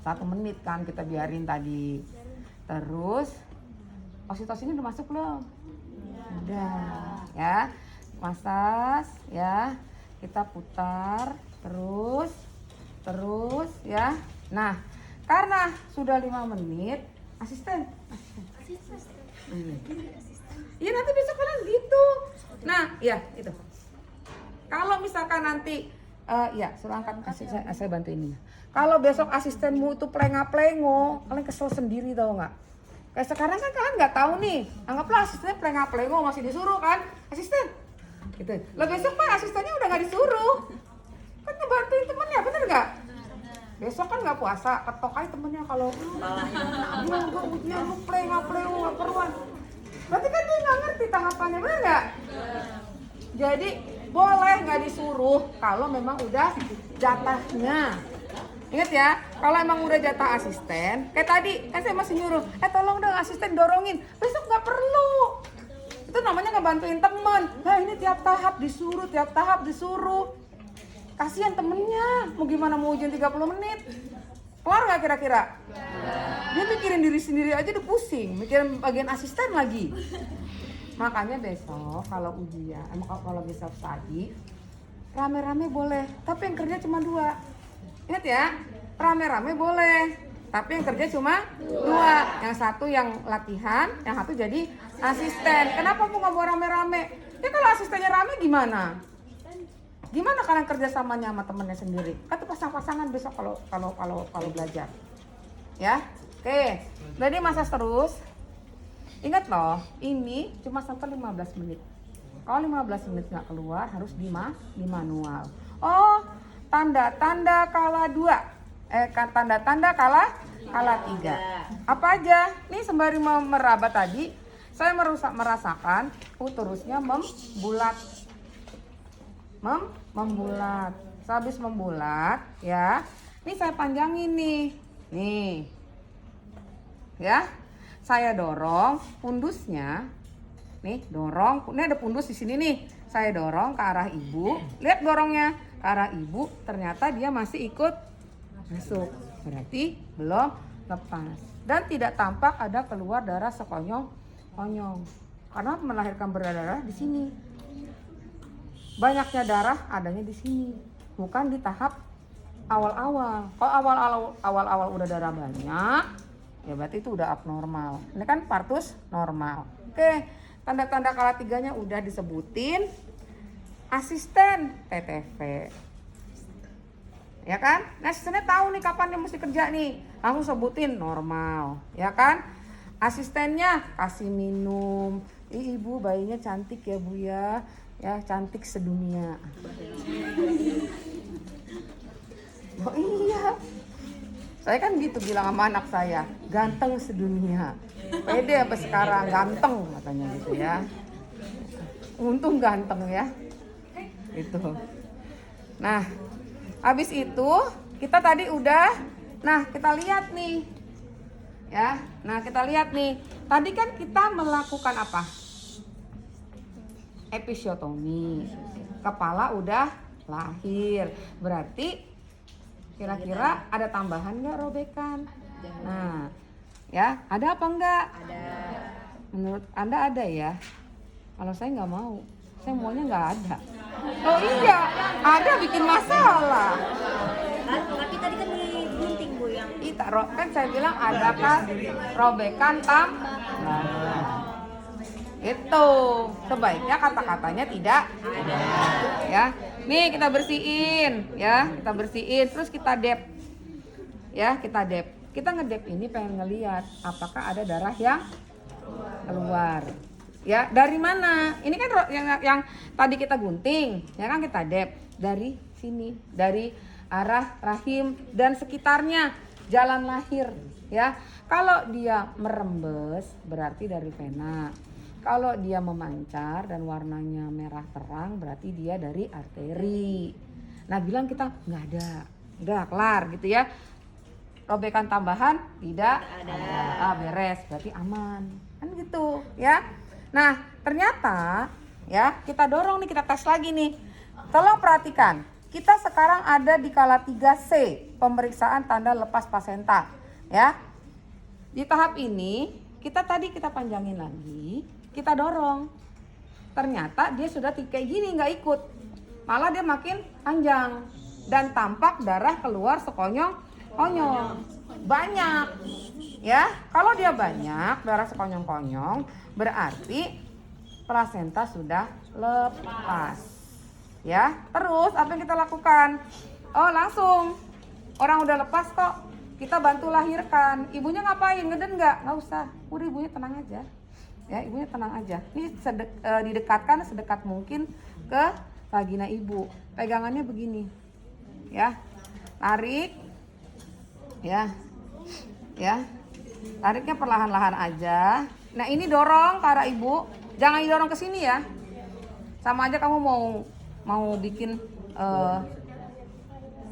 1 menit kan kita biarin tadi. Terus oksitosinnya udah masuk belum? Udah, ya. Masas ya, kita putar terus ya. Nah, karena sudah 5 menit, asisten. Iya, nanti besok kalian gitu. Nah, ya itu. Kalau misalkan nanti ya suruh angkat, saya bantu ini. Kalau besok asistenmu itu plenga-plengo, kalian kesel sendiri, tau nggak? Kayak sekarang kan kalian nggak tahu nih, anggaplah asistennya plenga-plengo masih disuruh kan, asisten. Gitu. Lah besok pak asistennya udah nggak disuruh, kan ngebantuin temennya, bener nggak? Besok kan nggak puasa, ketok aja temennya kalau dia lu plenga-plengo nggak perluan. Berarti kan dia nggak ngerti tahapannya, bener nggak? Jadi boleh nggak disuruh kalau memang udah jatahnya. Ingat ya, kalau emang udah jatah asisten, kayak tadi kan saya masih nyuruh, tolong dong asisten dorongin. Besok nggak perlu. Itu namanya ngebantuin temen. Nah ini tiap tahap disuruh. Kasihan temennya, mau gimana mau ujian 30 menit. Kelar nggak kira-kira? Dia mikirin diri sendiri aja udah pusing, mikirin bagian asisten lagi. Makanya besok kalau ujian, kalau besok pagi rame-rame boleh, tapi yang kerja cuma 2. Ingat ya, rame-rame boleh, tapi yang kerja cuma 2. Yang satu yang latihan, yang satu jadi asisten. Kenapa mau nggak mau rame-rame? Ya kalau asistennya rame gimana? Gimana kalian kerjasamanya sama temennya sendiri? Kan tuh pasang-pasangan besok kalau belajar. Ya, oke. Jadi masas terus. Ingat loh, ini cuma sampai 15 menit. Kalau 15 menit nggak keluar harus di manual. Oh, tanda-tanda kala 2. Tanda-tanda kala 3. Apa aja? Nih sembari meraba tadi, saya merasakan uterusnya membulat. Membulat. Sehabis membulat, ya. Ini saya panjangin nih. Nih. Ya. Saya dorong pundusnya. Nih, dorong. Ini ada pundus di sini nih. Saya dorong ke arah ibu. Lihat dorongnya ke arah ibu, ternyata dia masih ikut masuk. Berarti belum lepas. Dan tidak tampak ada keluar darah sekonyong-konyong. Karena melahirkan berdarah di sini. Banyaknya darah adanya di sini, bukan di tahap awal-awal. Kalau awal-awal udah darah banyak, ya berarti itu udah abnormal. Ini kan partus normal. Oke, tanda-tanda kala 3-nya udah disebutin. Asisten TTV, ya kan? Nah, asistennya tahu nih kapan dia mesti kerja nih, langsung sebutin normal, ya kan? Asistennya kasih minum. Ibu bayinya cantik ya bu ya cantik sedunia. Oh iya, saya kan gitu bilang sama anak saya, ganteng sedunia. Pede apa sekarang, ganteng katanya gitu ya. Untung ganteng ya. Itu. Nah, habis itu kita tadi udah, nah kita lihat nih. Ya, nah kita lihat nih. Tadi kan kita melakukan apa? Episiotomi. Kepala udah lahir. Berarti kira-kira ada tambahan nggak robekan? Nah, ya ada apa enggak? Ada. Menurut Anda ada ya? Kalau saya nggak mau. Saya maunya nggak ada. Oh iya, ada bikin masalah. Tapi tadi kan digunting bu yang Kan saya bilang adakah robekan tambahan? Itu sebaiknya kata-katanya tidak ada. Ya, nih kita bersihin, ya kita bersihin, terus kita dep, ya kita dep. Kita ngedep ini pengen ngeliat apakah ada darah yang keluar. Ya, dari mana? Ini kan yang tadi kita gunting, ya kan kita dep dari sini, dari arah rahim dan sekitarnya. jalan lahir ya. Kalau dia merembes berarti dari vena. Kalau dia memancar dan warnanya merah terang berarti dia dari arteri. Nah bilang kita nggak ada, udah kelar gitu ya. Robekan tambahan tidak ada. Beres berarti aman kan gitu ya. Nah ternyata ya kita dorong nih, kita tes lagi nih. Tolong perhatikan, kita sekarang ada di kala 3C, pemeriksaan tanda lepas plasenta ya. Di tahap ini kita panjangin lagi, kita dorong. Ternyata dia sudah kayak gini nggak ikut, malah dia makin panjang dan tampak darah keluar sekonyong-konyong banyak ya. Kalau dia banyak darah sekonyong-konyong berarti plasenta sudah lepas ya. Terus apa yang kita lakukan? Oh langsung, orang udah lepas kok, kita bantu lahirkan. Ibunya ngapain? Ngeden nggak? Nggak usah, udah ibunya tenang aja ya, ibunya tenang aja. Ini didekatkan sedekat mungkin ke vagina ibu. Pegangannya begini ya, tarik ya, tariknya perlahan-lahan aja. Nah ini dorong ke arah ibu, jangan didorong ke sini ya. Sama aja kamu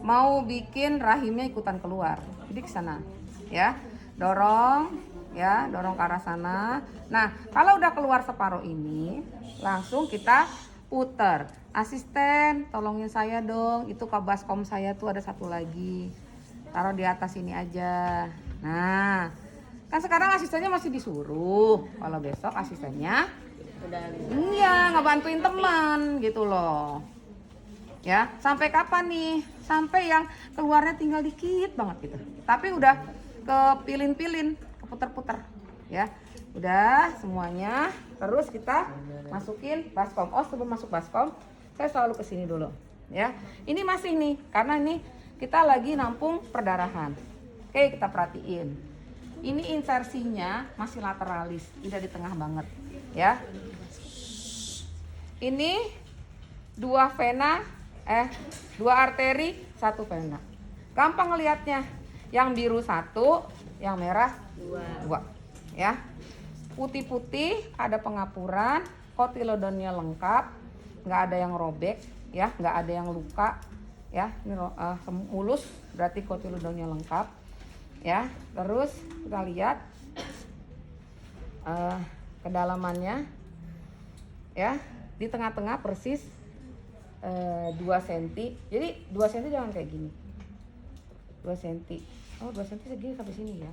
mau bikin rahimnya ikutan keluar, jadi ke sana ya. Dorong ya, dorong ke arah sana. Nah kalau udah keluar separuh ini langsung kita puter. Asisten tolongin saya dong, itu kabaskom saya tuh ada satu lagi, taruh di atas ini aja. Nah kan sekarang asistennya masih disuruh, kalau besok asistennya iya ngebantuin teman gitu loh ya. Sampai kapan nih? Sampai yang keluarnya tinggal dikit banget gitu, tapi udah kepilin-pilin, keputer-puter ya. Udah semuanya, terus kita masukin baskom. Oh sebelum masuk baskom saya selalu kesini dulu ya. Ini masih nih, karena ini kita lagi nampung perdarahan. Oke kita perhatiin, ini insersinya masih lateralis, tidak di tengah banget ya. Ini dua arteri, satu vena. Gampang ngelihatnya, yang biru satu, yang merah dua ya. Putih-putih ada pengapuran, kotilodonnya lengkap, nggak ada yang robek ya, nggak ada yang luka ya. Ini mulus berarti kotilodonnya lengkap ya. Terus kita lihat kedalamannya ya, di tengah-tengah persis 2 cm. Jadi 2 cm jangan kayak gini, 2 cm. Oh 2 cm segini sampai sini ya.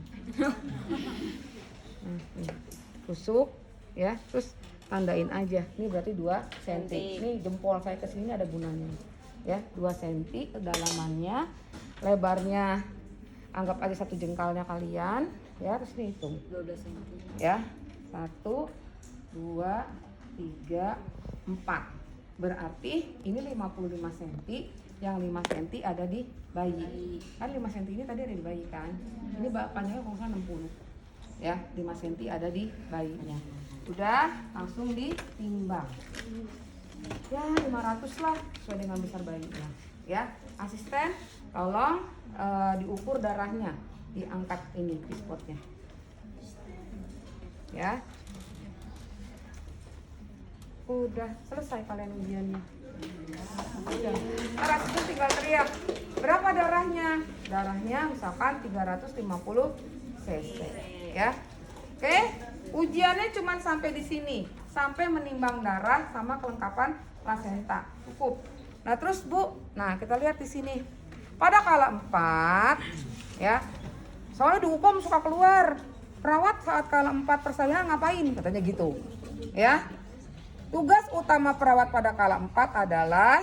Tusuk ya, terus tandain aja, ini berarti 2 cm. Ini jempol saya ke sini ada gunanya ya. 2 cm kedalamannya, lebarnya anggap aja 1 jengkalnya kalian ya. Terus ini hitung 12 cm ya, 1 2 3 4, berarti ini 55 cm, yang 5 cm ada di bayi. Kan 5 cm ini tadi ada di bayi kan, ini panjangnya kalau nggak 60 ya, 5 cm ada di bayinya. Udah langsung ditimbang ya, 500 lah sesuai dengan besar bayinya ya. Asisten tolong diukur darahnya, diangkat ini spotnya ya. Udah selesai kalian ujiannya. Udah. Asisten tinggal teriak, berapa darahnya? Darahnya misalkan 350 cc ya. Oke, ujiannya cuma sampai di sini, sampai menimbang darah sama kelengkapan plasenta, cukup. Nah terus Bu, nah kita lihat di sini pada kala 4 ya, soalnya di hukum suka keluar perawat saat kala 4 persalinan ngapain katanya gitu ya. Tugas utama perawat pada kala 4 adalah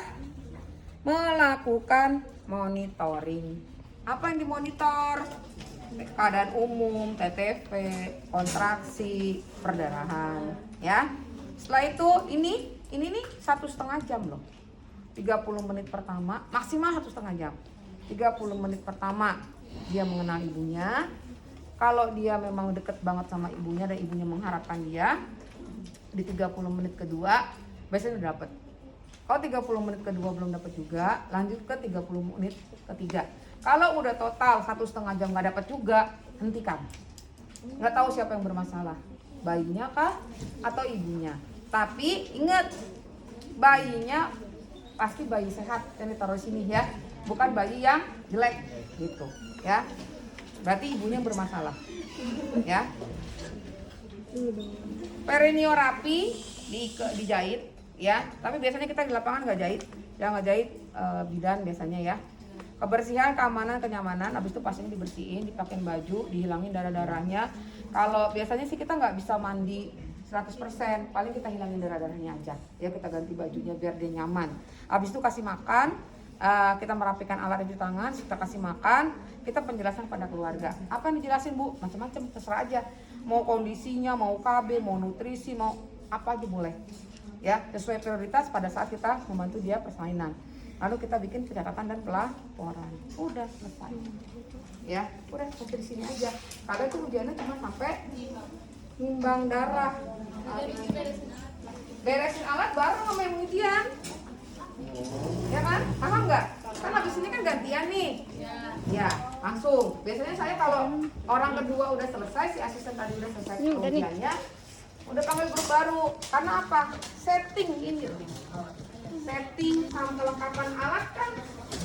melakukan monitoring. Apa yang dimonitor? Keadaan umum, TTV, kontraksi, perdarahan ya. Setelah itu ini nih 1,5 jam loh. 30 menit pertama, maksimal 1,5 jam. 30 menit pertama dia mengenal ibunya. Kalau dia memang deket banget sama ibunya dan ibunya mengharapkan dia, di 30 menit kedua biasanya udah dapet Kalau 30 menit kedua belum dapat juga, lanjut ke 30 menit ketiga. Kalau udah total 1,5 jam nggak dapat juga, hentikan. Nggak tahu siapa yang bermasalah, bayinya kah atau ibunya. Tapi ingat, bayinya pasti bayi sehat yang ditaruh sini ya, bukan bayi yang jelek gitu ya. Berarti ibunya yang bermasalah ya. Perineum rapi dijahit ya, tapi biasanya kita di lapangan nggak jahit, yang nggak jahit bidan biasanya ya. Kebersihan, keamanan, kenyamanan, habis itu pasiennya dibersihin, dipakein baju, dihilangin darah-darahnya. Kalau biasanya sih kita nggak bisa mandi 100%, paling kita hilangin darah-darahnya aja ya, kita ganti bajunya biar dia nyaman. Habis itu kasih makan, kita merapikan alat di tangan, kita kasih makan, kita penjelasan pada keluarga. Apa yang dijelasin Bu? Macam-macam, terserah aja. Mau kondisinya, mau KB, mau nutrisi, mau apa aja boleh. Ya, sesuai prioritas pada saat kita membantu dia persalinan. Lalu kita bikin pencatatan dan pelaporan. Udah selesai. Ya, udah sampai di sini aja. Kadang tuh ujiannya cuma sampai nimbang darah. Beresin alat baru sama yang ujian. Ya kan? Paham nggak? Kan habis ini kan gantian nih. Ya, langsung. Biasanya saya kalau orang kedua udah selesai, si asisten tadi udah selesai ujiannya, udah panggil grup baru. Karena apa? Setting ini loh. Setting sama kelengkapan alat kan